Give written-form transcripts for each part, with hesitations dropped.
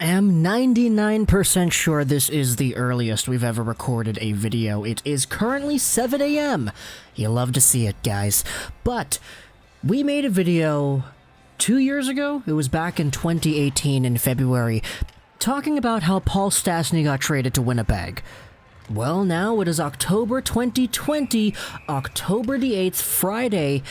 am 99% sure this is the earliest we've ever recorded a video. It is currently 7 a.m. You love to see it, guys. But we made a video 2 years ago. It was back in 2018 in February, talking about how Paul Stastny got traded to Winnipeg. Well, now it is October 2020, October the 8th, Friday,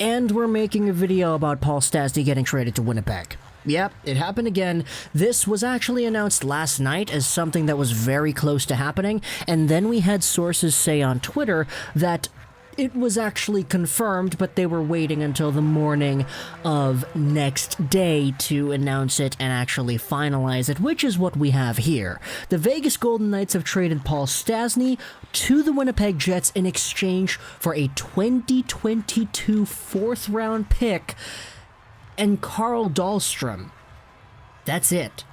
and we're making a video about Paul Stastny getting traded to Winnipeg. Yep, it happened again. This was actually announced last night as something that was very close to happening, and then we had sources say on Twitter that it was actually confirmed, but they were waiting until the morning of next day to announce it and actually finalize it, which is what we have here. The Vegas Golden Knights have traded Paul Stastny to the Winnipeg Jets in exchange for a 2022 fourth-round pick and Carl Dahlstrom. That's it.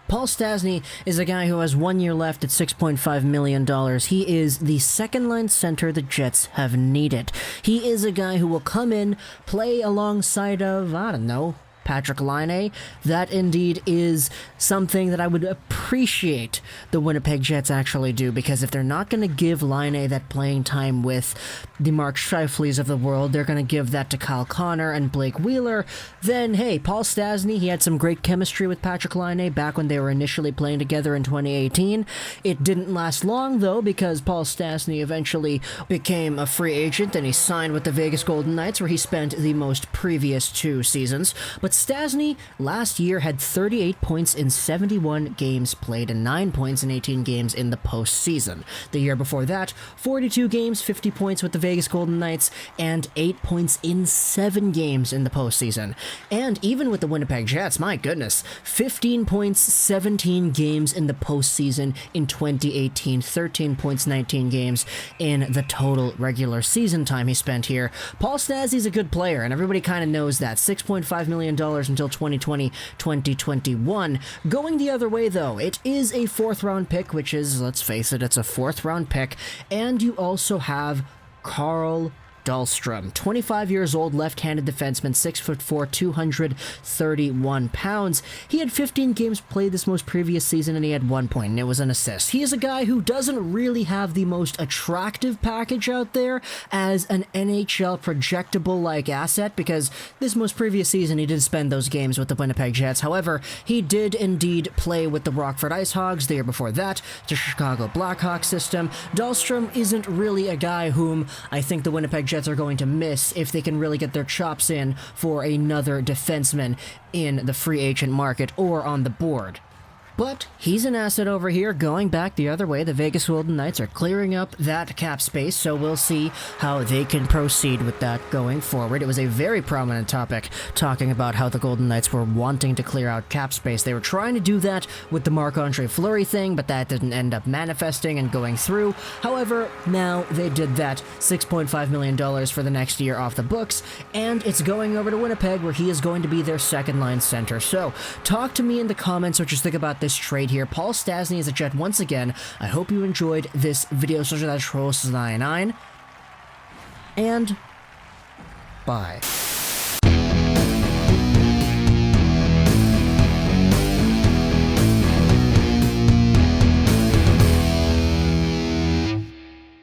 Paul Stastny is a guy who has 1 year left at $6.5 million. He is the second-line center the Jets have needed. He is a guy who will come in, play alongside of, I don't know, Patrick Laine. That indeed is something that I would appreciate the Winnipeg Jets actually do, because if they're not going to give Laine that playing time with the Mark Scheifele's of the world, they're going to give that to Kyle Connor and Blake Wheeler, then hey, Paul Stastny, he had some great chemistry with Patrick Laine back when they were initially playing together in 2018. It didn't last long though, because Paul Stastny eventually became a free agent and he signed with the Vegas Golden Knights, where he spent the most previous 2 seasons. But Stastny last year had 38 points in 71 games played and 9 points in 18 games in the postseason. The year before that, 42 games, 50 points with the Vegas Golden Knights, and 8 points in 7 games in the postseason. And even with the Winnipeg Jets, my goodness, 15 points, 17 games in the postseason in 2018, 13 points, 19 games in the total regular season time he spent here. Paul Stastny's a good player, and everybody kind of knows that. $6.5 million until 2020-2021. Going the other way, though, it is a 4th-round pick, which is, let's face it, it's a 4th-round pick, and you also have Carl Dahlstrom, 25 years old, left-handed defenseman, 6'4", 231 pounds. He had 15 games played this most previous season, and he had 1 point, and it was an assist. He is a guy who doesn't really have the most attractive package out there as an NHL projectable-like asset, because this most previous season he did spend those games with the Winnipeg Jets. However, he did indeed play with the Rockford IceHogs the year before that, the Chicago Blackhawks system. Dahlstrom isn't really a guy whom I think the Winnipeg Jets are going to miss if they can really get their chops in for another defenseman in the free agent market or on the board. But he's an asset over here. Going back the other way, the Vegas Golden Knights are clearing up that cap space, so we'll see how they can proceed with that going forward. It was a very prominent topic, talking about how the Golden Knights were wanting to clear out cap space. They were trying to do that with the Marc-Andre Fleury thing, but that didn't end up manifesting and going through. However, now they did that. $6.5 million for the next year off the books, and it's going over to Winnipeg, where he is going to be their second-line center. So, talk to me in the comments what you think about this trade here. Paul Stastny is a Jet once again. I hope you enjoyed this video. So that's Trolls99, and bye.